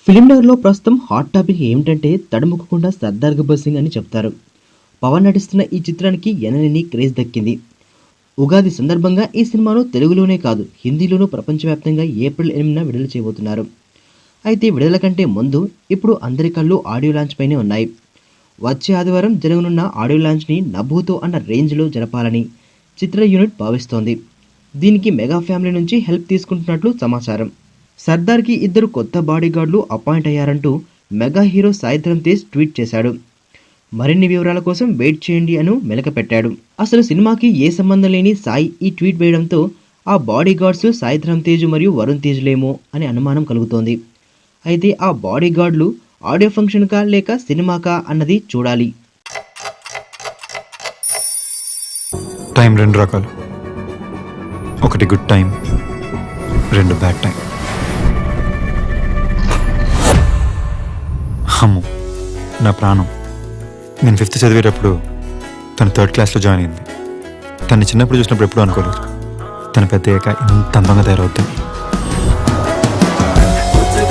ఫిలింనగర్లో ప్రస్తుతం hot topic ఏమిటంటే తడుముకుండా సర్దార్ గబ్బర్ సింగ్ అని చెప్తారు. పవన్ నటిస్తున్న ఈ చిత్రానికి ఎనలేని క్రేజ్ దక్కింది. ఉగాది సందర్భంగా ఈ సినిమాను తెలుగులోనే కాదు హిందీలోనూ ప్రపంచవ్యాప్తంగా ఏప్రిల్ 8న విడుదల చేయబోతున్నారు. అయితే విడుదల కంటే ముందు ఇప్పుడు అందరి కళ్ళు ఆడియో లాంచ్ పైనే ఉన్నాయి. వచ్చే ఆదివారం జరగనున్న ఆడియో లాంచ్ని నభూతో అన్న రేంజ్లో జరపాలని చిత్ర యూనిట్ భావిస్తోంది. దీనికి మెగా ఫ్యామిలీ నుంచి హెల్ప్ తీసుకుంటున్నట్లు సమాచారం. సర్దార్కి 2 కొత్త బాడీగార్డులు అపాయింట్ అయ్యారంటూ mega hero Sai Dharam Tej tweet చేశాడు. మరిన్ని వివరాల కోసం వెయిట్ చేయండి అని మెలక పెట్టాడు. అసలు సినిమాకి ఏ సంబంధం లేని సాయి ఈ ట్వీట్ వేయడంతో ఆ బాడీగార్డ్స్ సాయిధరమ్ తేజ్ మరియు వరుణ్ తేజ్లేమో అనే అనుమానం కలుగుతోంది. అయితే ఆ బాడీగార్డులు ఆడియో ఫంక్షన్కా లేక సినిమాకా అన్నది చూడాలి. టైం 2 రకాలు. ఒకటి గుడ్ టైం, 2 బ్యాడ్ టైం. అమ్ము నా ప్రాణం. నేను 5th చదివేటప్పుడు తను 3rd క్లాస్లో జాయిన్ అయింది. తను చిన్నప్పుడు చూసినప్పుడు ఎప్పుడూ అనుకోలేదు తను పెద్ద అయ్యాక ఇంత అందంగా తయారవుతుంది.